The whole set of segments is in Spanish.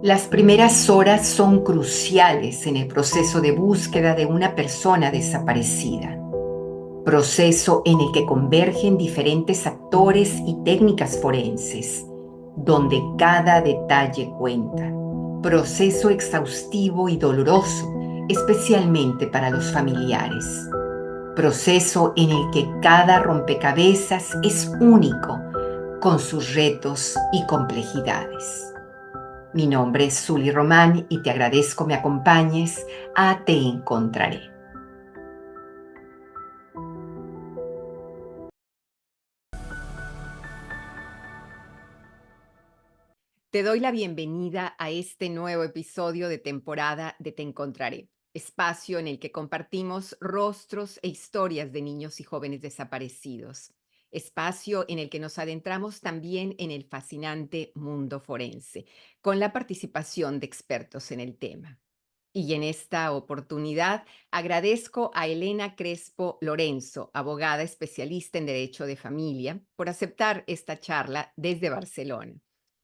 Las primeras horas son cruciales en el proceso de búsqueda de una persona desaparecida, proceso en el que convergen diferentes actores y técnicas forenses, donde cada detalle cuenta, proceso exhaustivo y doloroso, especialmente para los familiares, proceso en el que cada rompecabezas es único, con sus retos y complejidades. Mi nombre es Zuli Román y te agradezco me acompañes a Te Encontraré. Te doy la bienvenida a este nuevo episodio de temporada de Te Encontraré, espacio en el que compartimos rostros e historias de niños y jóvenes desaparecidos, espacio en el que nos adentramos también en el fascinante mundo forense, con la participación de expertos en el tema. Y en esta oportunidad agradezco a Elena Crespo Lorenzo, abogada especialista en Derecho de Familia, por aceptar esta charla desde Barcelona.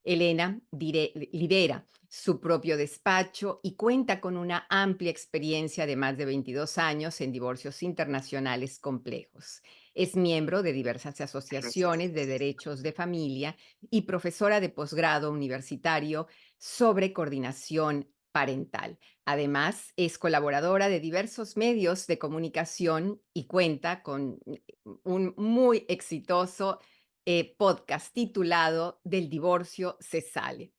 Elena lidera su propio despacho y cuenta con una amplia experiencia de más de 22 años en divorcios internacionales complejos. Es miembro de diversas asociaciones de derechos de familia y profesora de posgrado universitario sobre coordinación parental. Además, es colaboradora de diversos medios de comunicación y cuenta con un muy exitoso podcast titulado Del divorcio se sale.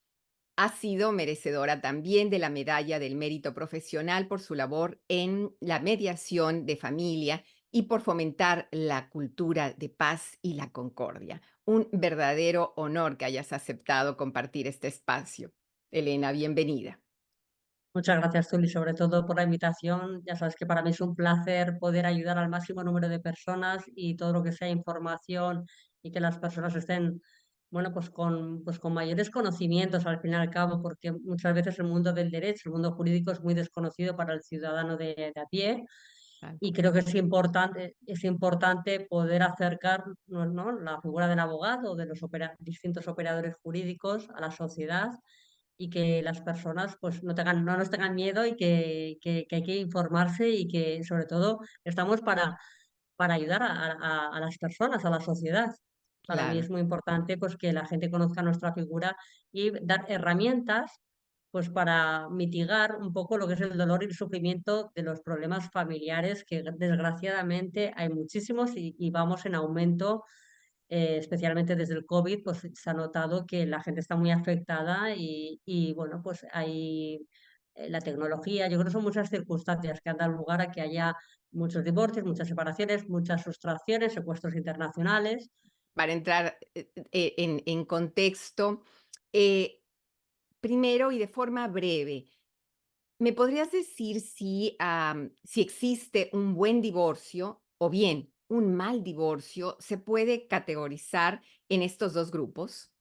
Ha sido merecedora también de la Medalla del Mérito Profesional por su labor en la mediación de familia y por fomentar la cultura de paz y la concordia. Un verdadero honor que hayas aceptado compartir este espacio. Elena, bienvenida. Muchas gracias, Zuli, sobre todo por la invitación. Ya sabes que para mí es un placer poder ayudar al máximo número de personas y todo lo que sea información y que las personas estén, bueno, pues con mayores conocimientos al fin y al cabo, porque muchas veces el mundo del derecho, el mundo jurídico es muy desconocido para el ciudadano de a pie Tal y cual. creo que es importante poder acercar, ¿no?, la figura del abogado o de los distintos operadores jurídicos a la sociedad y que las personas pues no nos tengan miedo y que hay que informarse y que sobre todo estamos para ayudar a las personas, a la sociedad. Para mí Claro, es muy importante pues que la gente conozca nuestra figura y dar herramientas pues para mitigar un poco lo que es el dolor y el sufrimiento de los problemas familiares, que desgraciadamente hay muchísimos y vamos en aumento, especialmente desde el COVID, pues se ha notado que la gente está muy afectada y bueno, pues hay la tecnología, yo creo que son muchas circunstancias que han dado lugar a que haya muchos divorcios, muchas separaciones, muchas sustracciones, secuestros internacionales. para entrar en contexto, eh, primero y de forma breve, ¿me podrías decir si existe un buen divorcio o bien un mal divorcio? ¿Se puede categorizar en estos dos grupos?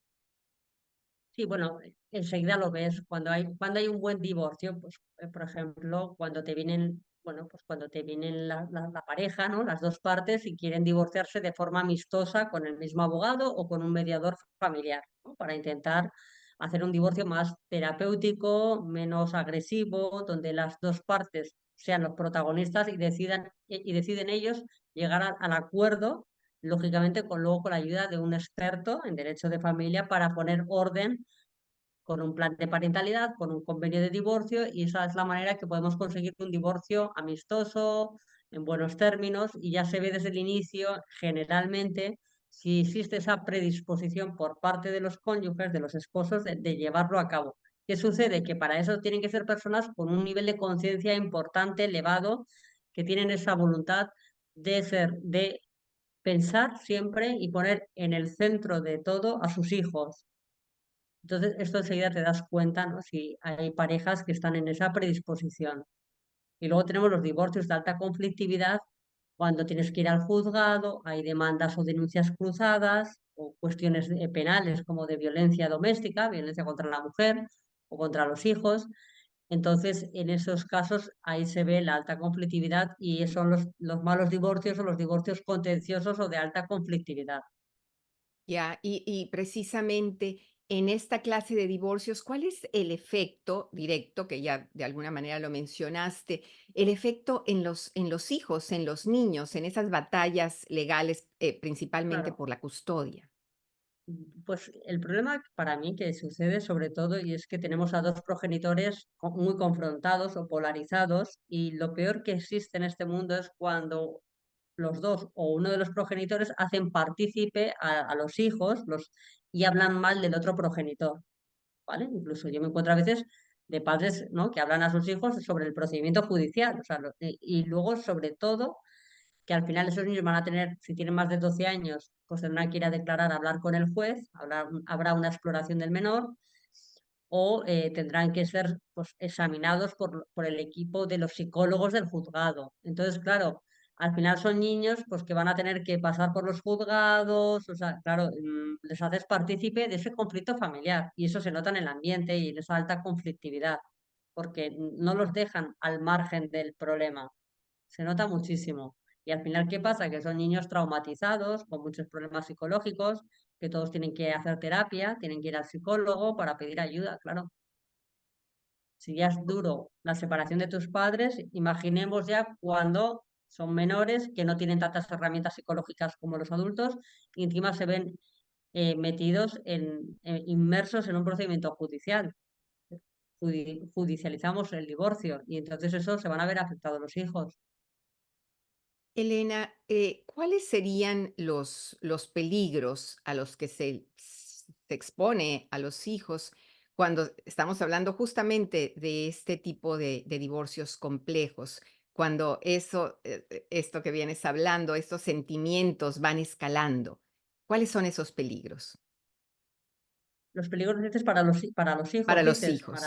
Sí, bueno, enseguida lo ves. Cuando hay un buen divorcio, pues, por ejemplo, cuando te vienen, bueno, pues cuando te vienen la pareja, ¿no? Las dos partes y quieren divorciarse de forma amistosa con el mismo abogado o con un mediador familiar, ¿no? Para intentar hacer un divorcio más terapéutico, menos agresivo, donde las dos partes sean los protagonistas y deciden ellos llegar al acuerdo, lógicamente luego con la ayuda de un experto en derecho de familia para poner orden con un plan de parentalidad, con un convenio de divorcio, y esa es la manera que podemos conseguir un divorcio amistoso, en buenos términos, y ya se ve desde el inicio, generalmente, si existe esa predisposición por parte de los cónyuges, de los esposos, de llevarlo a cabo. ¿Qué sucede? Que para eso tienen que ser personas con un nivel de conciencia importante, elevado, que tienen esa voluntad de pensar siempre y poner en el centro de todo a sus hijos. Entonces, esto enseguida te das cuenta, ¿no? Si hay parejas que están en esa predisposición. Y luego tenemos los divorcios de alta conflictividad, cuando tienes que ir al juzgado, hay demandas o denuncias cruzadas, o cuestiones penales como de violencia doméstica, violencia contra la mujer o contra los hijos. Entonces, en esos casos, ahí se ve la alta conflictividad y son los malos divorcios o los divorcios contenciosos o de alta conflictividad. Ya, y precisamente En esta clase de divorcios, ¿cuál es el efecto directo, que ya de alguna manera lo mencionaste, el efecto en los hijos, en los niños, en esas batallas legales, principalmente Claro. por la custodia? Pues el problema para mí que sucede sobre todo y es que tenemos a dos progenitores muy confrontados o polarizados y lo peor que existe en este mundo es cuando los dos o uno de los progenitores hacen partícipe a los hijos y hablan mal del otro progenitor, ¿vale? Incluso yo me encuentro a veces de padres, ¿no?, que hablan a sus hijos sobre el procedimiento judicial, o sea, y luego sobre todo que al final esos niños van a tener, si tienen más de 12 años, pues tendrán que ir a declarar, a hablar con el juez, habrá una exploración del menor o tendrán que ser pues, examinados por el equipo de los psicólogos del juzgado. Entonces, claro, al final son niños pues, que van a tener que pasar por los juzgados, o sea, claro, les haces partícipe de ese conflicto familiar y eso se nota en el ambiente y en esa alta conflictividad, porque no los dejan al margen del problema. Se nota muchísimo. Y al final, ¿qué pasa? Que son niños traumatizados, con muchos problemas psicológicos, que todos tienen que hacer terapia, tienen que ir al psicólogo para pedir ayuda, claro. Si ya es duro la separación de tus padres, imaginemos ya cuando son menores, que no tienen tantas herramientas psicológicas como los adultos, y encima se ven metidos inmersos en un procedimiento judicial. Judicializamos el divorcio y entonces eso se van a ver afectados los hijos. Elena, ¿cuáles serían los peligros a los que se expone a los hijos cuando estamos hablando justamente de este tipo de divorcios complejos? Cuando esto que vienes hablando, estos sentimientos van escalando. ¿Cuáles son esos peligros Los peligros dices para los para hijos, los dices, hijos?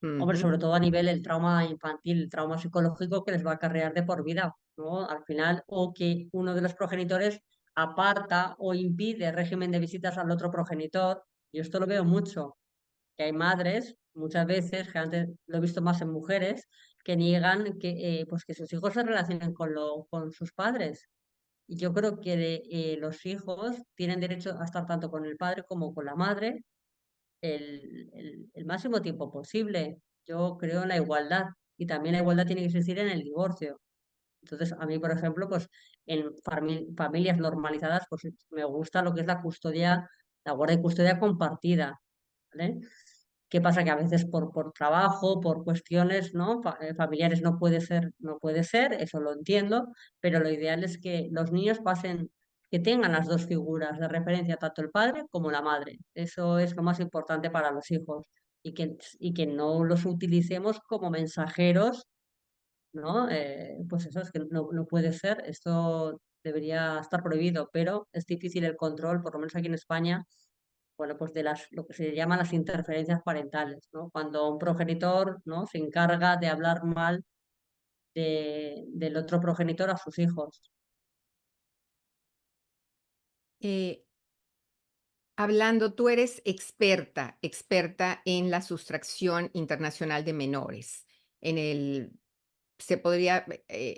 hombre, Ujú. sobre todo a nivel el trauma infantil, el trauma psicológico que les va a acarrear de por vida, ¿no? Al final, o que uno de los progenitores aparta o impide régimen de visitas al otro progenitor. Yo esto lo veo mucho, que hay madres, muchas veces, que antes lo he visto más en mujeres, que niegan pues que sus hijos se relacionen con sus padres. Y yo creo que los hijos tienen derecho a estar tanto con el padre como con la madre el máximo tiempo posible. Yo creo en la igualdad y también la igualdad tiene que existir en el divorcio. Entonces, a mí, por ejemplo, pues en familias normalizadas, pues me gusta lo que es la custodia, la guardia y custodia compartida, ¿vale? ¿Qué pasa? Que a veces por trabajo, por cuestiones, ¿no?, familiares no puede ser, eso lo entiendo, pero lo ideal es que los niños que tengan las dos figuras de referencia, tanto el padre como la madre. Eso es lo más importante para los hijos y que no los utilicemos como mensajeros, ¿no? Pues eso es que no puede ser, esto debería estar prohibido, pero es difícil el control, por lo menos aquí en España, bueno, pues de lo que se llaman las interferencias parentales, ¿no? Cuando un progenitor, ¿no?, se encarga de hablar mal del otro progenitor a sus hijos. Eh, Hablando, tú eres experta en la sustracción internacional de menores, en el se podría,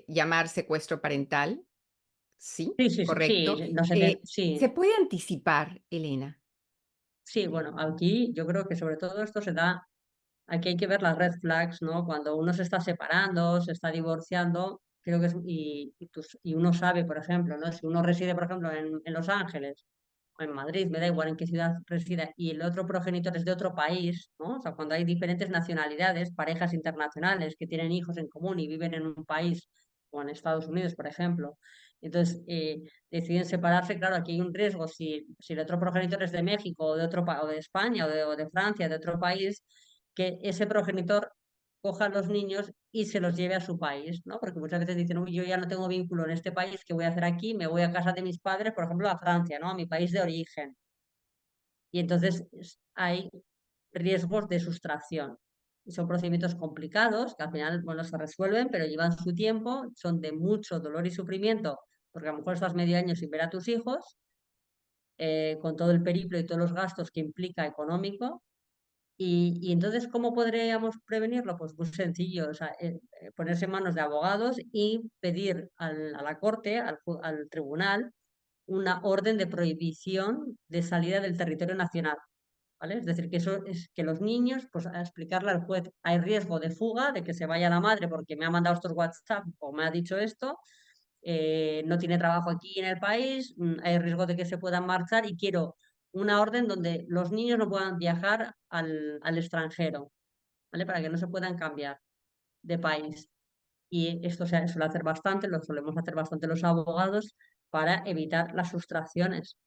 llamar secuestro parental, ¿sí? Sí, sí, sí, ¿Correcto? sí, no sé qué, sí, ¿Se puede anticipar, Elena? sí, bueno, aquí yo creo que sobre todo esto se da, aquí hay que ver las red flags, ¿no? Cuando uno se está separando, se está divorciando, creo que y uno sabe, por ejemplo, ¿no? Si uno reside, por ejemplo, en Los Ángeles o en Madrid, me da igual en qué ciudad resida, y el otro progenitor es de otro país, ¿no? O sea, cuando hay diferentes nacionalidades, parejas internacionales que tienen hijos en común y viven en un país, o en Estados Unidos, por ejemplo, entonces deciden separarse, claro, aquí hay un riesgo, si el otro progenitor es de México o de o de España o de Francia, de otro país, que ese progenitor coja a los niños y se los lleve a su país, ¿no? Porque muchas veces dicen, uy, yo ya no tengo vínculo en este país, ¿qué voy a hacer aquí? Me voy a casa de mis padres, por ejemplo, a Francia, ¿no? A mi país de origen. Y entonces hay riesgos de sustracción. Y son procedimientos complicados que al final, bueno, se resuelven, pero llevan su tiempo, son de mucho dolor y sufrimiento, porque a lo mejor estás medio año sin ver a tus hijos, con todo el periplo y todos los gastos que implica económico, y entonces, ¿cómo podríamos prevenirlo? Pues muy sencillo, o sea, ponerse en manos de abogados y pedir a la corte, al tribunal, una orden de prohibición de salida del territorio nacional, ¿vale? Es decir, que eso es que los niños, pues a explicarle al juez, hay riesgo de fuga, de que se vaya la madre porque me ha mandado estos WhatsApp o me ha dicho esto, no tiene trabajo aquí en el país, hay riesgo de que se puedan marchar y quiero una orden donde los niños no puedan viajar al extranjero, ¿vale? Para que no se puedan cambiar de país. Y esto se suele hacer bastante, lo solemos hacer bastante los abogados para evitar las sustracciones,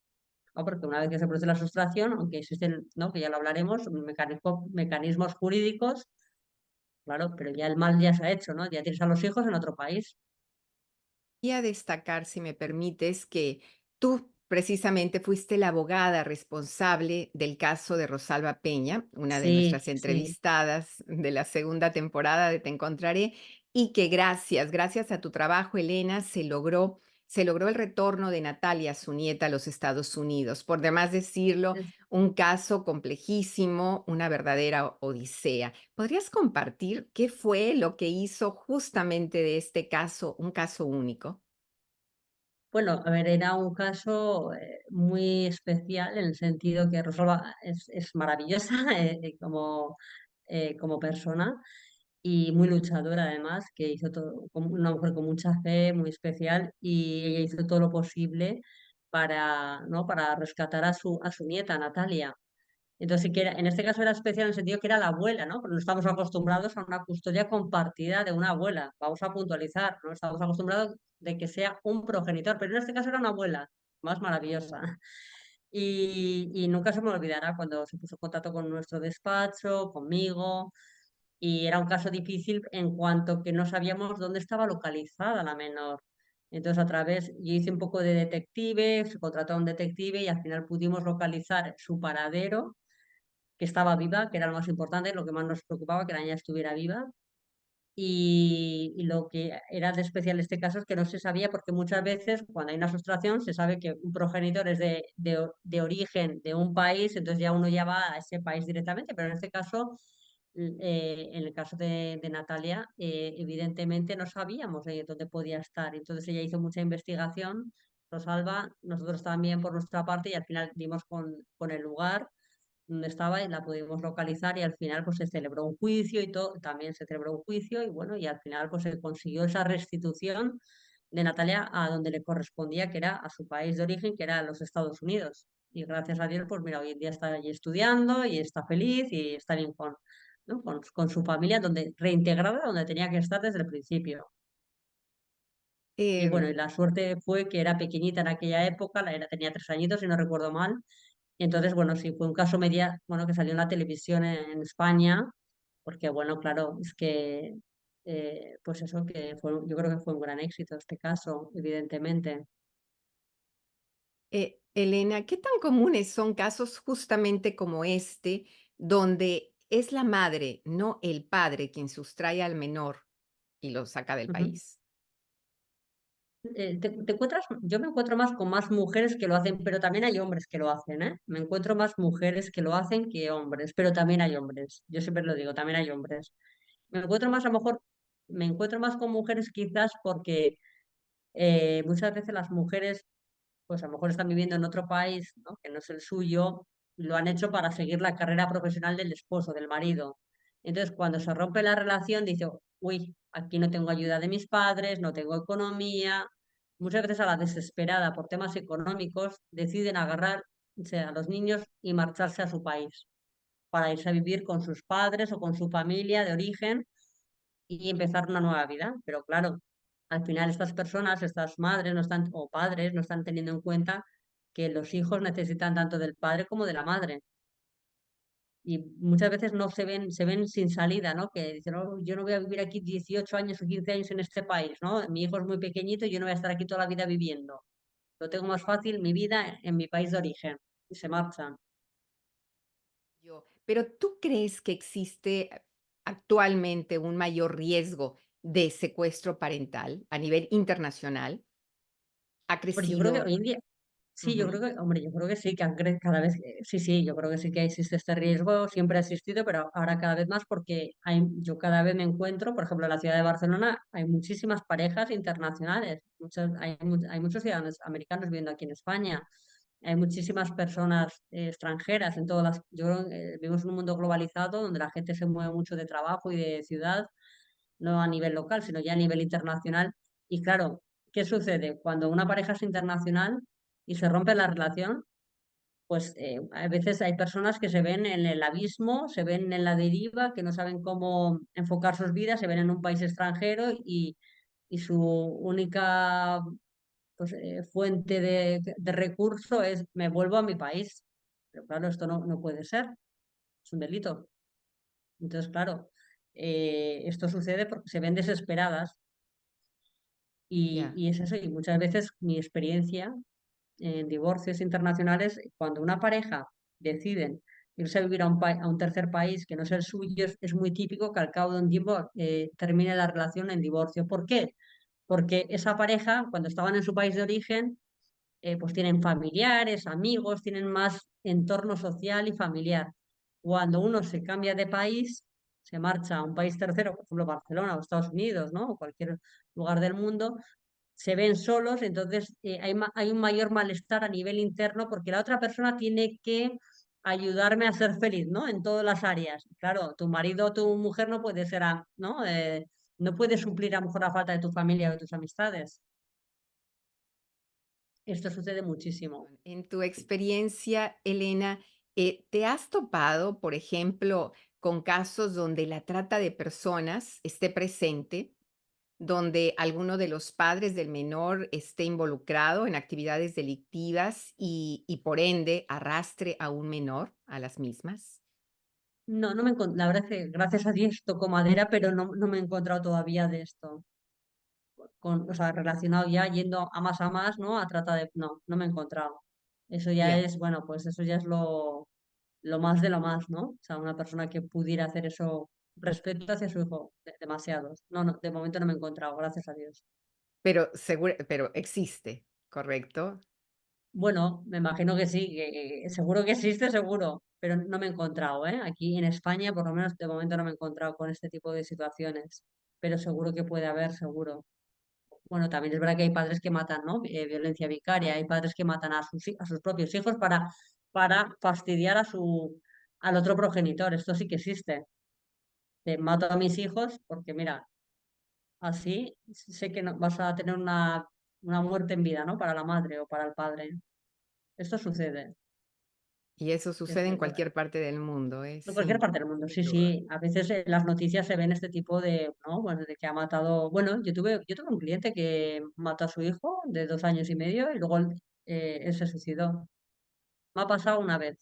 ¿no? Porque una vez que se produce la sustracción, aunque existen, ¿no? Que ya lo hablaremos, mecanismos jurídicos, claro, pero ya el mal ya se ha hecho, ¿no? Ya tienes a los hijos en otro país. Y a destacar, si me permites, que tú precisamente fuiste la abogada responsable del caso de Rosalba Peña, una de Sí, nuestras sí. entrevistadas de la segunda temporada de Te Encontraré, y que gracias a tu trabajo, Elena, se logró el retorno de Natalia, su nieta, a los Estados Unidos. Por demás decirlo, un caso complejísimo, una verdadera odisea. ¿Podrías compartir qué fue lo que hizo justamente de este caso un caso único? Bueno, a ver, era un caso muy especial en el sentido que Rosalba es maravillosa como persona y muy luchadora además, que hizo todo, una mujer con mucha fe, muy especial y ella hizo todo lo posible para, ¿no? Para rescatar a su nieta, Natalia. Entonces, sí que en este caso era especial en el sentido que era la abuela, ¿no? Porque no estamos acostumbrados a una custodia compartida de una abuela. Vamos a puntualizar, ¿no? Estamos acostumbrados de que sea un progenitor, pero en este caso era una abuela, más maravillosa. Y nunca se me olvidará cuando se puso en contacto con nuestro despacho, conmigo, y era un caso difícil en cuanto que no sabíamos dónde estaba localizada la menor. Entonces, yo hice un poco de detective, se contrató a un detective y al final pudimos localizar su paradero, que estaba viva, que era lo más importante, lo que más nos preocupaba, que la niña estuviera viva. Y lo que era de especial este caso es que no se sabía, porque muchas veces cuando hay una sustracción se sabe que un progenitor es de origen de un país, entonces ya uno ya va a ese país directamente, pero en este caso, en el caso de Natalia, evidentemente no sabíamos dónde podía estar. Entonces ella hizo mucha investigación, Rosalba, nosotros también por nuestra parte, y al final dimos con el lugar donde estaba y la pudimos localizar y al final pues se celebró un juicio y todo, también se celebró un juicio y bueno, y al final pues se consiguió esa restitución de Natalia a donde le correspondía, que era a su país de origen, que era los Estados Unidos. Y gracias a Dios, pues mira, hoy en día está allí estudiando y está feliz y está bien con, ¿no? Con su familia, donde reintegrada donde tenía que estar desde el principio. Y bueno, y Em, la suerte fue que era pequeñita en aquella época, tenía 3 añitos, si no recuerdo mal, y entonces, bueno, sí, fue un caso bueno, que salió en la televisión en España, porque, bueno, claro, es que, pues eso, yo creo que fue un gran éxito este caso, evidentemente. Elena, ¿qué tan comunes son casos justamente como este, donde es la madre, no el padre, quien sustrae al menor y lo saca del Ujú. país? Yo me encuentro más con más mujeres que lo hacen, pero también hay hombres que lo hacen, ¿eh? Me encuentro más mujeres que lo hacen que hombres, pero también hay hombres. Yo siempre lo digo, también hay hombres. A lo mejor, me encuentro más con mujeres quizás porque muchas veces las mujeres pues a lo mejor están viviendo en otro país, ¿no? Que no es el suyo, lo han hecho para seguir la carrera profesional del esposo, del marido. Entonces, cuando se rompe la relación, dice, uy, aquí no tengo ayuda de mis padres, no tengo economía. Muchas veces a la desesperada por temas económicos deciden agarrar, o sea, a los niños y marcharse a su país para irse a vivir con sus padres o con su familia de origen y empezar una nueva vida. Pero claro, al final estas personas, estas madres no están, o padres, no están teniendo en cuenta que los hijos necesitan tanto del padre como de la madre. Y muchas veces no se ven sin salida, ¿no? Que dicen, "Oh, yo no voy a vivir aquí 18 años o 15 años en este país, ¿no? Mi hijo es muy pequeñito y yo no voy a estar aquí toda la vida viviendo. Lo tengo más fácil, mi vida en mi país de origen." Y se marchan. Pero ¿tú crees que existe actualmente un mayor riesgo de secuestro parental a nivel internacional? ¿Ha Pero yo creo que crecido? hoy en día, sí, yo creo Ujú. que, hombre, yo creo que sí, que cada vez, sí, sí, yo creo que sí que existe este riesgo, siempre ha existido, pero ahora cada vez más porque yo cada vez me encuentro, por ejemplo, en la ciudad de Barcelona hay muchísimas parejas internacionales, hay muchos ciudadanos americanos viviendo aquí en España. Hay muchísimas personas extranjeras en todas las... Yo creo que vivimos en un mundo globalizado donde la gente se mueve mucho de trabajo y de ciudad, no a nivel local, sino ya a nivel internacional. Y claro, ¿qué sucede? Cuando una pareja es internacional y se rompe la relación, pues a veces hay personas que se ven en el abismo, se ven en la deriva, que no saben cómo enfocar sus vidas, se ven en un país extranjero y su única pues, fuente de recurso es me vuelvo a mi país. Pero claro, esto no puede ser, es un delito. Entonces, claro, esto sucede porque se ven desesperadas Ya, y es eso. Y muchas veces mi experiencia en divorcios internacionales, cuando una pareja deciden irse a vivir a un tercer país que no es el suyo, es muy típico que al cabo de un tiempo termine la relación en divorcio. ¿Por qué? Porque esa pareja, cuando estaban en su país de origen, pues tienen familiares, amigos, tienen más entorno social y familiar. Cuando uno se cambia de país, se marcha a un país tercero, por ejemplo Barcelona o Estados Unidos, ¿no? O cualquier lugar del mundo, se ven solos, entonces hay un mayor malestar a nivel interno porque la otra persona tiene que ayudarme a ser feliz, ¿no? En todas las áreas. Claro, tu marido o tu mujer no puede ser, ¿no? No puede suplir a lo mejor la falta de tu familia o de tus amistades. Esto sucede muchísimo. en tu experiencia, Elena, ¿te has topado, por ejemplo, con casos donde la trata de personas esté presente, donde alguno de los padres del menor esté involucrado en actividades delictivas y por ende arrastre a un menor a las mismas? No, la verdad es que gracias a Dios toco madera, pero no me he encontrado todavía de esto. O sea, relacionado ya yendo a más, ¿no? A trata de... No me he encontrado. Eso ya Ya. es, bueno, pues eso ya es lo más de lo más, ¿no? O sea, una persona que pudiera hacer eso respecto hacia su hijo, demasiados. No, de momento no me he encontrado, gracias a Dios. Pero existe, ¿correcto? Bueno, me imagino que sí, que seguro que existe, seguro, pero no me he encontrado, ¿eh? Aquí en España, por lo menos de momento no me he encontrado con este tipo de situaciones, pero seguro que puede haber, seguro. Bueno, también es verdad que hay padres que matan, ¿no? Violencia vicaria, hay padres que matan a sus propios hijos para fastidiar al otro progenitor. Esto sí que existe. Te mato a mis hijos porque, mira, así sé que no, vas a tener una muerte en vida, ¿no? Para la madre o para el padre. Esto sucede. Y eso Es, sucede en es verdad. cualquier parte del mundo, En cualquier sin parte del mundo, sin sí, duda. sí. A veces en las noticias se ven este tipo de, ¿no? Bueno, de que ha matado. Bueno, yo tuve un cliente que mató a su hijo de 2 años y medio y luego él se suicidó. Me ha pasado una vez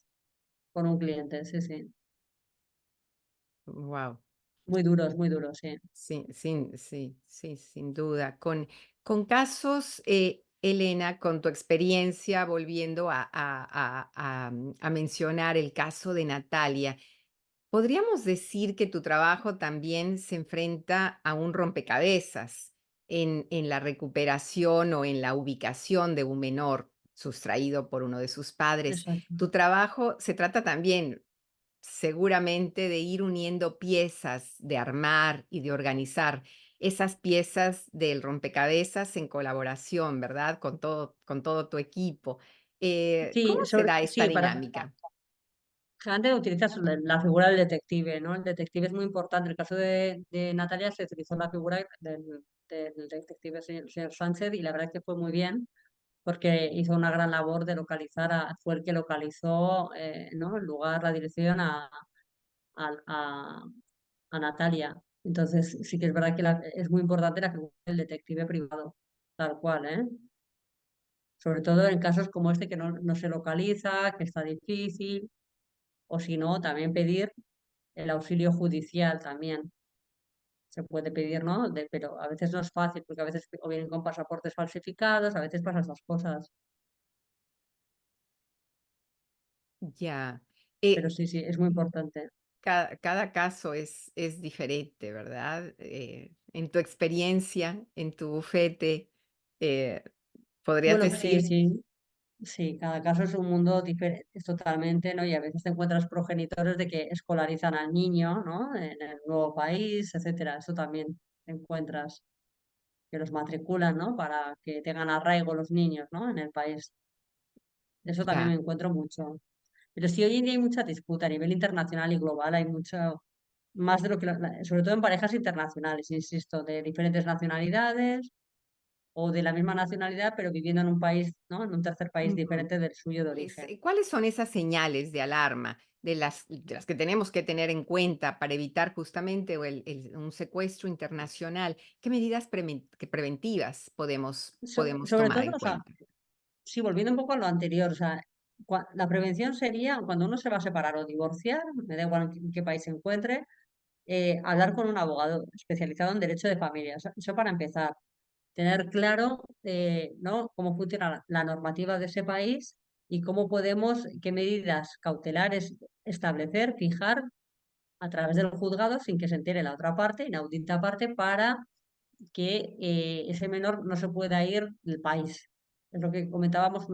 con un cliente, sí, sí. Wow. Muy duros, sí. Sí, sin duda. Con casos, Elena, con tu experiencia, volviendo a mencionar el caso de Natalia, podríamos decir que tu trabajo también se enfrenta a un rompecabezas en la recuperación o en la ubicación de un menor sustraído por uno de sus padres. Exacto. Tu trabajo se trata también seguramente de ir uniendo piezas, de armar y de organizar esas piezas del rompecabezas en colaboración, ¿verdad? Con todo tu equipo. ¿Cómo Sí, se da esta sí, dinámica? generalmente utilizas la figura del detective, ¿no? El detective es muy importante. En el caso de Natalia se utilizó la figura del detective señor Sánchez y la verdad es que fue muy bien porque hizo una gran labor de localizar, fue el que localizó, ¿no? El lugar, la dirección a, a- a Natalia. Entonces, sí que es verdad que es muy importante la figura del detective privado, tal cual, ¿eh? Sobre todo en casos como este que no se localiza, que está difícil, o si no, también pedir el auxilio judicial también. Se puede pedir, ¿no? Pero a veces no es fácil, porque a veces o vienen con pasaportes falsificados, a veces pasan esas cosas. Ya. Pero sí, sí, es muy importante. Cada caso es diferente, ¿verdad? En tu experiencia, en tu bufete, eh, ¿podrías Bueno, sí, decir? sí, sí, cada caso es un mundo diferente, es totalmente, ¿no? Y a veces te encuentras progenitores de que escolarizan al niño, ¿no? En el nuevo país, etcétera. Eso también te encuentras, que los matriculan, ¿no? Para que tengan arraigo los niños, ¿no? En el país. Eso también Ya. me encuentro mucho. Pero sí, hoy en día hay mucha disputa a nivel internacional y global, hay mucho más de lo que, sobre todo en parejas internacionales, insisto, de diferentes nacionalidades o de la misma nacionalidad, pero viviendo en un país, ¿no? En un tercer país Ujú. diferente del suyo de origen. ¿Cuáles son esas señales de alarma de las que tenemos que tener en cuenta para evitar justamente un secuestro internacional? ¿Qué medidas preventivas podemos Sobre tomar todo, en o sea, cuenta? sí, volviendo un poco a lo anterior, o sea, la prevención sería cuando uno se va a separar o divorciar, me da igual en qué país se encuentre, hablar con un abogado especializado en derecho de familia. Eso para empezar. Tener claro, ¿no? Cómo funciona la normativa de ese país y cómo podemos, qué medidas cautelares establecer, fijar a través del juzgado sin que se entere la otra parte, inaudita parte, para que ese menor no se pueda ir del país. Es lo que comentábamos,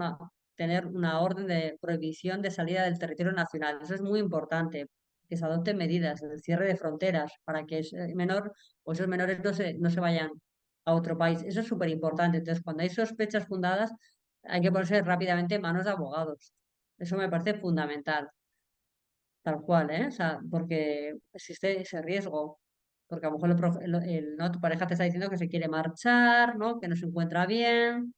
tener una orden de prohibición de salida del territorio nacional. Eso es muy importante, que se adopten medidas, el cierre de fronteras para que ese menor o esos menores no se vayan a otro país. Eso es súper importante. Entonces, cuando hay sospechas fundadas, hay que ponerse rápidamente en manos de abogados. Eso me parece fundamental. Tal cual, ¿eh? O sea, porque existe ese riesgo. Porque a lo mejor ¿no? Tu pareja te está diciendo que se quiere marchar, ¿no? Que no se encuentra bien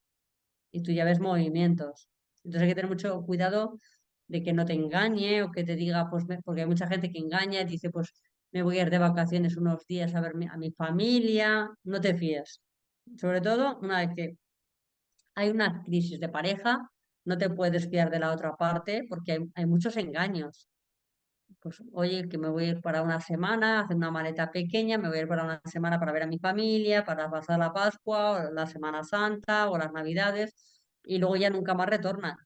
y tú ya ves movimientos. Entonces hay que tener mucho cuidado de que no te engañe o que te diga, pues, porque hay mucha gente que engaña y dice, pues me voy a ir de vacaciones unos días a ver a mi familia. No te fíes. Sobre todo, una vez que hay una crisis de pareja, no te puedes fiar de la otra parte porque hay muchos engaños. Pues oye, que me voy a ir para una semana, hacer una maleta pequeña, me voy a ir para una semana para ver a mi familia, para pasar la Pascua, o la Semana Santa o las Navidades, y luego ya nunca más retornan.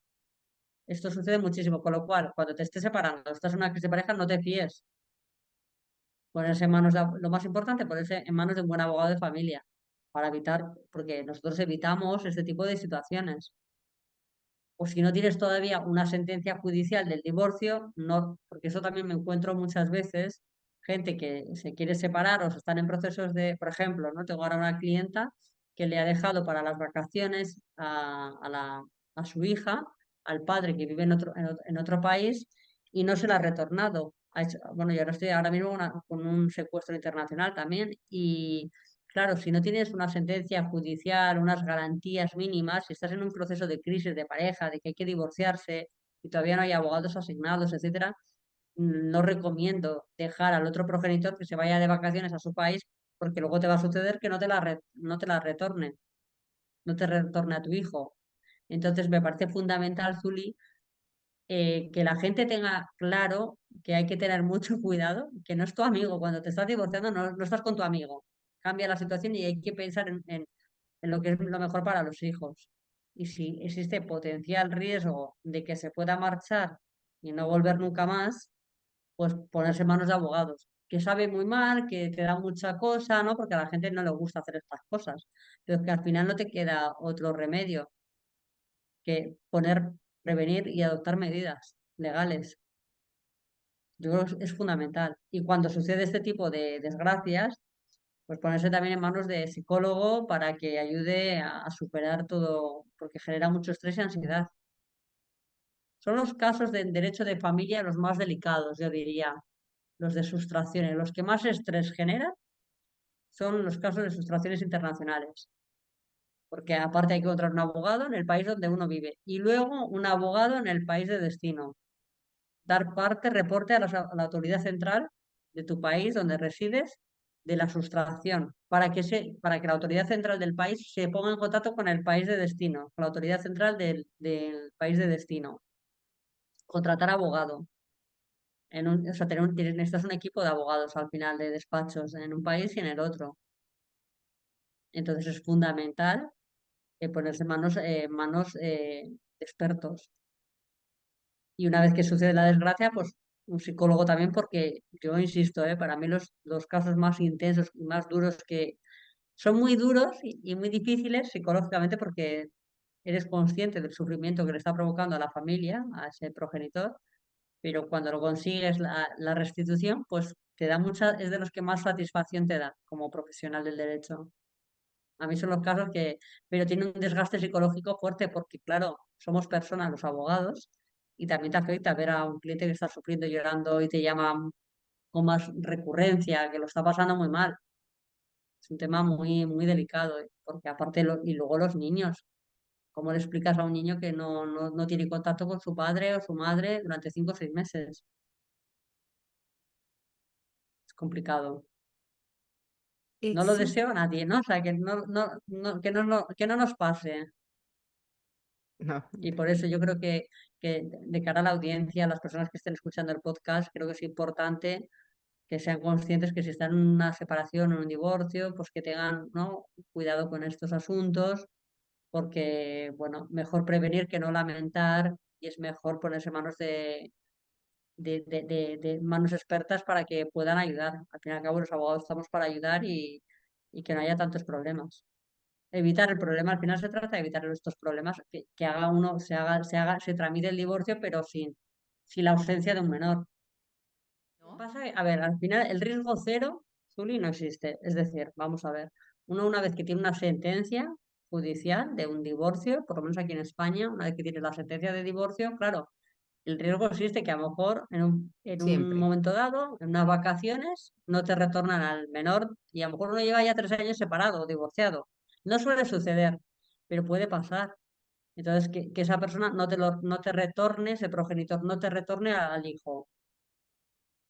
Esto sucede muchísimo, con lo cual, cuando te estés separando, estás en una crisis de pareja, no te fíes. Ponerse en manos lo más importante, ponerse en manos de un buen abogado de familia, para evitar, porque nosotros evitamos este tipo de situaciones. O si no tienes todavía una sentencia judicial del divorcio, no, porque eso también me encuentro muchas veces, gente que se quiere separar o se están en procesos de, por ejemplo, ¿no? Tengo ahora una clienta que le ha dejado para las vacaciones a su hija, al padre que vive en otro país y no se la ha retornado. Bueno, yo ahora estoy ahora mismo con un secuestro internacional también y claro, si no tienes una sentencia judicial, unas garantías mínimas, si estás en un proceso de crisis de pareja, de que hay que divorciarse y todavía no hay abogados asignados, etcétera, no recomiendo dejar al otro progenitor que se vaya de vacaciones a su país, porque luego te va a suceder que no te la retorne, no te retorne a tu hijo. Entonces me parece fundamental, Zuli, que la gente tenga claro que hay que tener mucho cuidado, que no es tu amigo. Cuando te estás divorciando, no estás con tu amigo. Cambia la situación y hay que pensar en lo que es lo mejor para los hijos. Y si existe potencial riesgo de que se pueda marchar y no volver nunca más, pues ponerse en manos de abogados, que sabe muy mal, que te da mucha cosa, ¿no? Porque a la gente no le gusta hacer estas cosas, pero que al final no te queda otro remedio que prevenir y adoptar medidas legales. Yo creo que es fundamental. Y cuando sucede este tipo de desgracias, pues ponerse también en manos de psicólogo para que ayude a superar todo, porque genera mucho estrés y ansiedad. Son los casos del derecho de familia los más delicados, yo diría, los de sustracciones. Los que más estrés generan son los casos de sustracciones internacionales, porque aparte hay que encontrar un abogado en el país donde uno vive y luego un abogado en el país de destino. Dar reporte a la autoridad central de tu país donde resides de la sustracción, para que la autoridad central del país se ponga en contacto con el país de destino, con la autoridad central del país de destino. Contratar abogado. O sea, necesitas un equipo de abogados al final de despachos en un país y en el otro. Entonces es fundamental ponerse en manos de expertos. Y una vez que sucede la desgracia, pues un psicólogo también, porque yo insisto, para mí los casos más intensos y más duros que son muy duros y muy difíciles psicológicamente porque eres consciente del sufrimiento que le está provocando a la familia, a ese progenitor, pero cuando lo consigues la restitución, pues te da es de los que más satisfacción te da como profesional del derecho. A mí son los casos que, pero tiene un desgaste psicológico fuerte porque, claro, somos personas, los abogados, y también te afecta ver a un cliente que está sufriendo, llorando y te llama con más recurrencia, que lo está pasando muy mal. Es un tema muy, muy delicado, porque aparte, y luego los niños, ¿cómo le explicas a un niño que no tiene contacto con su padre o su madre durante 5 o 6 meses? Es complicado. No lo Sí, deseo a nadie, ¿no? O sea, que que no nos pase. no, Y por eso yo creo que de cara a la audiencia, a las personas que estén escuchando el podcast, creo que es importante que sean conscientes que si están en una separación o en un divorcio, pues que tengan, ¿no?, cuidado con estos asuntos, porque, bueno, mejor prevenir que no lamentar y es mejor ponerse en manos de manos expertas para que puedan ayudar. Al fin y al cabo, los abogados estamos para ayudar y que no haya tantos problemas. Evitar el problema, al final se trata de evitar estos problemas, que haga uno, se tramite el divorcio, pero sin la ausencia de un menor. ¿no? Pasa que, a ver, al final el riesgo cero, Zuli, no existe. Es decir, vamos a ver, uno una vez que tiene una sentencia judicial de un divorcio, por lo menos aquí en España, una vez que tiene la sentencia de divorcio, claro, el riesgo existe que a lo mejor en un Siempre. momento dado, en unas vacaciones, no te retornan al menor y a lo mejor uno lleva ya 3 años separado o divorciado. No suele suceder, pero puede pasar. Entonces, que esa persona no te retorne, ese progenitor no te retorne al hijo.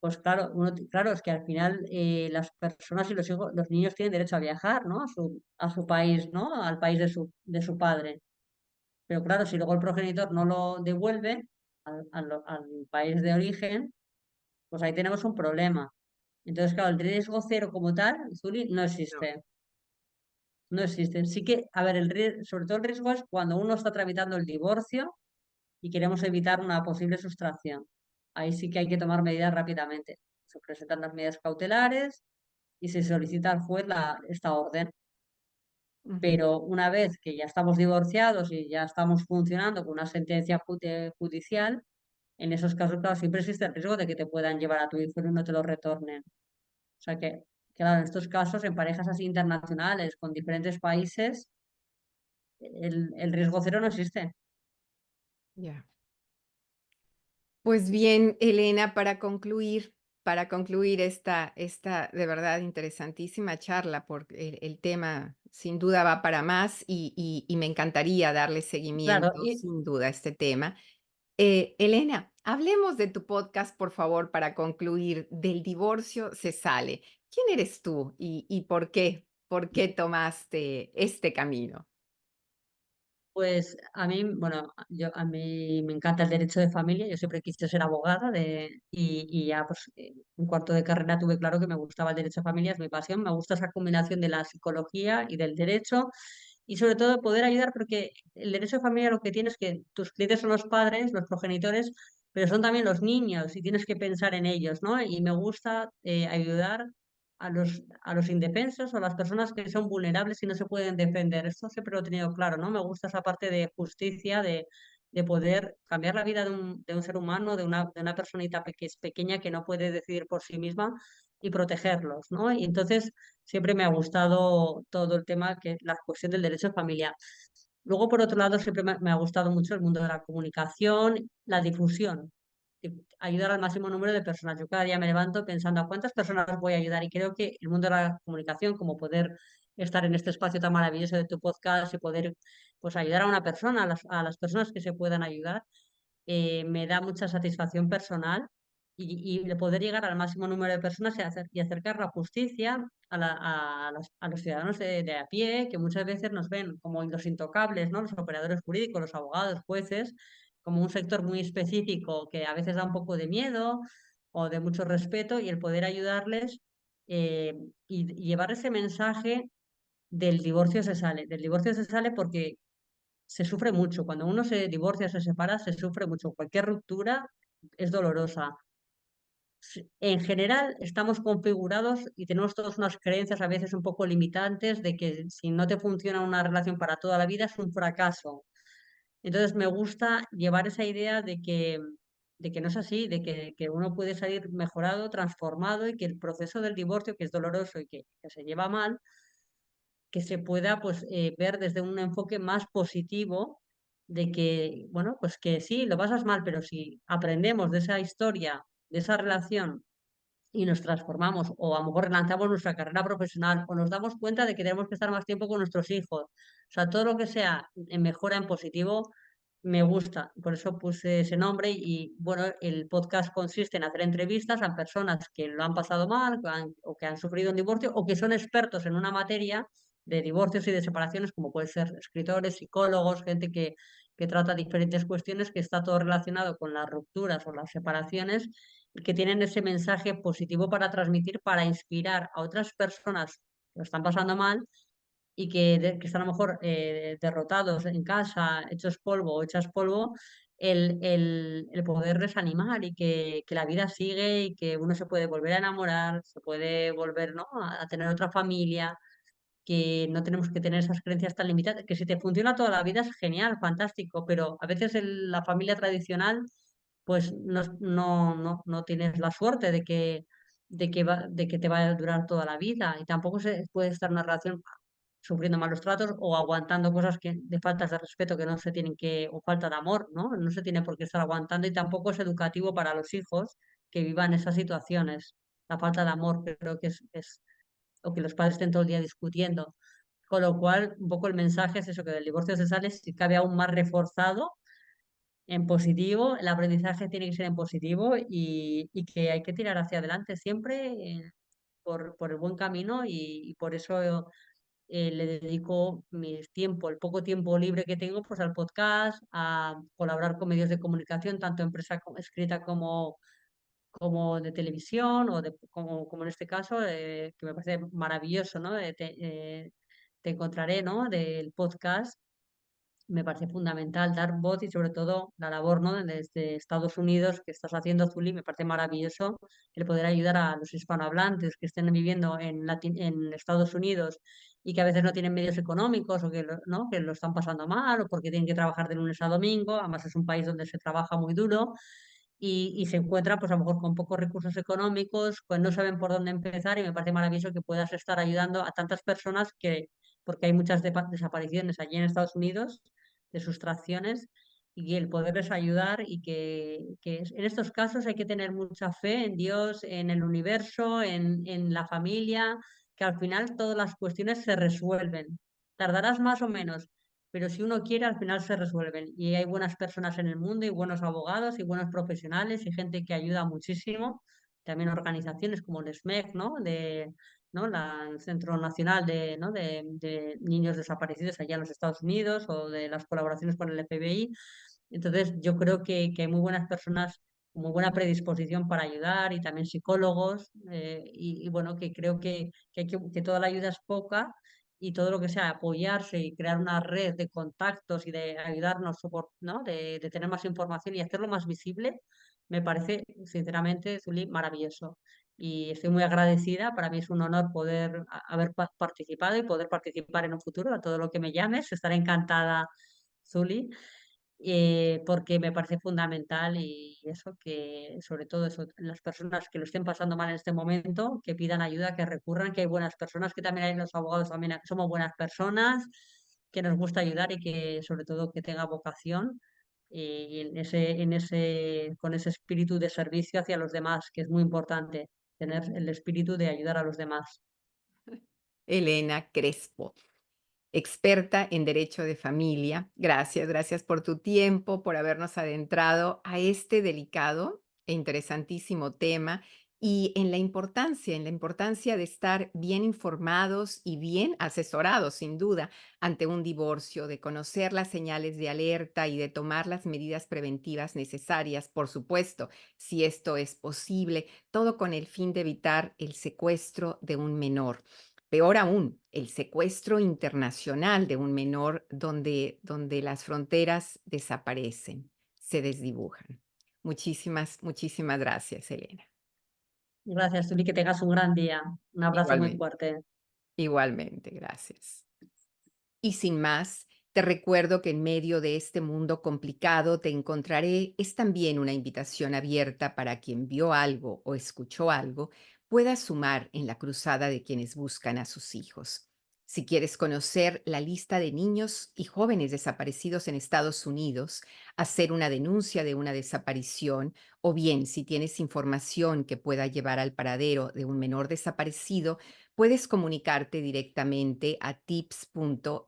Pues claro, claro, es que al final las personas y los hijos, los niños tienen derecho a viajar, ¿no? A su país, ¿no? Al país de su padre. Pero claro, si luego el progenitor no lo devuelve al país de origen, pues ahí tenemos un problema. Entonces, claro, el riesgo cero como tal, Zuli, no No. existe. No existe. Sí que, a ver, sobre todo el riesgo es cuando uno está tramitando el divorcio y queremos evitar una posible sustracción. Ahí sí que hay que tomar medidas rápidamente. Se presentan las medidas cautelares y se solicita al juez esta orden. Ujú. Pero una vez que ya estamos divorciados y ya estamos funcionando con una sentencia judicial, en esos casos, claro, siempre existe el riesgo de que te puedan llevar a tu hijo y no te lo retornen. O sea que, claro, en estos casos, en parejas así internacionales con diferentes países, el riesgo cero no existe. Ya. Pues bien, Elena, para concluir esta de verdad interesantísima charla, porque el tema sin duda va para más y me encantaría darle Claro, seguimiento, y sin duda, a este tema. Elena, hablemos de tu podcast, por favor, para concluir. Del divorcio se sale. ¿Quién eres tú y por qué? ¿Por qué tomaste este camino? pues a mí, bueno, a mí me encanta el derecho de familia, yo siempre quise ser abogada y ya pues en cuarto de carrera tuve claro que me gustaba el derecho de familia, es mi pasión, me gusta esa combinación de la psicología y del derecho y sobre todo poder ayudar porque el derecho de familia lo que tiene es que tus clientes son los padres, los progenitores, pero son también los niños y tienes que pensar en ellos, ¿no? Y me gusta ayudar a los indefensos o a las personas que son vulnerables y no se pueden defender. Esto siempre lo he tenido claro, ¿no? Me gusta esa parte de justicia, de poder cambiar la vida de un ser humano, de una personita que es pequeña que no puede decidir por sí misma y protegerlos, ¿no? Y entonces siempre me ha gustado todo el tema, que la cuestión del derecho de familia. Luego, por otro lado, siempre me ha gustado mucho el mundo de la comunicación, la difusión, ayudar al máximo número de personas. Yo cada día me levanto pensando a cuántas personas voy a ayudar y creo que el mundo de la comunicación, como poder estar en este espacio tan maravilloso de tu podcast y poder pues ayudar a una persona, a las personas que se puedan ayudar, me da mucha satisfacción personal y de poder llegar al máximo número de personas y acercar la justicia a los ciudadanos de a pie, que muchas veces nos ven como los intocables, ¿no? Los operadores jurídicos, los abogados, jueces, como un sector muy específico que a veces da un poco de miedo o de mucho respeto y el poder ayudarles eh, y llevar ese mensaje del divorcio se sale porque se sufre mucho. Cuando uno se divorcia, se separa, se sufre mucho. Cualquier ruptura es dolorosa. En general, estamos configurados y tenemos todas unas creencias a veces un poco limitantes de que si no te funciona una relación para toda la vida es un fracaso. Entonces, me gusta llevar esa idea de que no es así, de que uno puede salir mejorado, transformado y que el proceso del divorcio, que es doloroso y que se lleva mal, que se pueda pues, ver desde un enfoque más positivo de que, bueno, pues que sí, lo pasas mal, pero si aprendemos de esa historia, de esa relación y nos transformamos o a lo mejor relanzamos nuestra carrera profesional o nos damos cuenta de que tenemos que estar más tiempo con nuestros hijos. O sea, todo lo que sea en mejora en positivo me gusta. Por eso puse ese nombre y bueno, el podcast consiste en hacer entrevistas a personas que lo han pasado mal o que han sufrido un divorcio o que son expertos en una materia de divorcios y de separaciones, como pueden ser escritores, psicólogos, gente que trata diferentes cuestiones, que está todo relacionado con las rupturas o las separaciones que tienen ese mensaje positivo para transmitir, para inspirar a otras personas que lo están pasando mal y que están a lo mejor derrotados en casa, hechos polvo o hechas polvo, el poderles animar y que la vida sigue y que uno se puede volver a enamorar, se puede volver, ¿no?, a tener otra familia, que no tenemos que tener esas creencias tan limitadas, que si te funciona toda la vida es genial, fantástico, pero a veces en la familia tradicional pues no tienes la suerte de que te va a durar toda la vida y tampoco se puede estar en una relación sufriendo malos tratos o aguantando cosas de faltas de respeto que no se tienen que, o falta de amor, ¿no? No se tiene por qué estar aguantando y tampoco es educativo para los hijos que vivan esas situaciones. La falta de amor creo que o que los padres estén todo el día discutiendo. Con lo cual, un poco el mensaje es eso, que del divorcio se sale si cabe aún más reforzado en positivo, el aprendizaje tiene que ser en positivo y que hay que tirar hacia adelante siempre por el buen camino y por eso le dedico mi tiempo, el poco tiempo libre que tengo, pues al podcast, a colaborar con medios de comunicación, tanto en prensa escrita como de televisión o como en este caso, que me parece maravilloso, ¿no? Te encontraré, ¿no? Del podcast me parece fundamental dar voz y sobre todo la labor, ¿no?, desde Estados Unidos que estás haciendo, Zuli, me parece maravilloso el poder ayudar a los hispanohablantes que estén viviendo en Estados Unidos y que a veces no tienen medios económicos o que ¿no?, que lo están pasando mal o porque tienen que trabajar de lunes a domingo, además es un país donde se trabaja muy duro y se encuentran pues a lo mejor con pocos recursos económicos, pues no saben por dónde empezar y me parece maravilloso que puedas estar ayudando a tantas personas porque hay muchas desapariciones allí en Estados Unidos de sustracciones y el poderles ayudar y en estos casos hay que tener mucha fe en Dios, en el universo, en la familia, que al final todas las cuestiones se resuelven. Tardarás más o menos, pero si uno quiere, al final se resuelven. Y hay buenas personas en el mundo y buenos abogados y buenos profesionales y gente que ayuda muchísimo. También organizaciones como el SMEC, ¿no? ¿No? El Centro Nacional ¿no?, de Niños Desaparecidos allá en los Estados Unidos o de las colaboraciones con el FBI. Entonces, yo creo que hay muy buenas personas con muy buena predisposición para ayudar y también psicólogos y bueno, que creo que toda la ayuda es poca y todo lo que sea apoyarse y crear una red de contactos y de ayudarnos, ¿no?, de tener más información y hacerlo más visible, me parece, sinceramente, Zuli, maravilloso y estoy muy agradecida. Para mí es un honor poder haber participado y poder participar en un futuro a todo lo que me llames. Estaré encantada, Zuli, porque me parece fundamental y eso, que sobre todo eso, las personas que lo estén pasando mal en este momento, que pidan ayuda, que recurran, que hay buenas personas, que también hay los abogados, también somos buenas personas, que nos gusta ayudar y que sobre todo que tenga vocación y con ese espíritu de servicio hacia los demás, que es muy importante, tener el espíritu de ayudar a los demás. Elena Crespo, experta en derecho de familia. Gracias, gracias por tu tiempo, por habernos adentrado a este delicado e interesantísimo tema y en la importancia de estar bien informados y bien asesorados, sin duda, ante un divorcio, de conocer las señales de alerta y de tomar las medidas preventivas necesarias, por supuesto, si esto es posible, todo con el fin de evitar el secuestro de un menor. Peor aún, el secuestro internacional de un menor donde las fronteras desaparecen, se desdibujan. Muchísimas, muchísimas gracias, Elena. Gracias, Tuli, que tengas un gran día. Un abrazo muy Igualmente, fuerte. igualmente, gracias. Y sin más, te recuerdo que en medio de este mundo complicado te encontraré es también una invitación abierta para quien vio algo o escuchó algo pueda sumar en la cruzada de quienes buscan a sus hijos. Si quieres conocer la lista de niños y jóvenes desaparecidos en Estados Unidos, hacer una denuncia de una desaparición o bien si tienes información que pueda llevar al paradero de un menor desaparecido, puedes comunicarte directamente a tips.fbi.gov,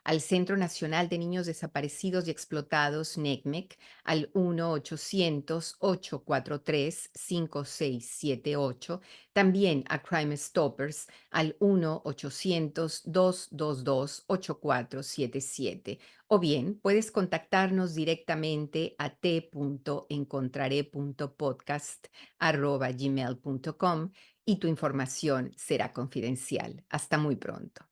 al Centro Nacional de Niños Desaparecidos y Explotados, NECMEC, al 1-800-843-5678, también a Crime Stoppers al 1-800-222-8477. O bien, puedes contactarnos directamente a t.encontraré.podcast@gmail.com y tu información será confidencial. Hasta muy pronto.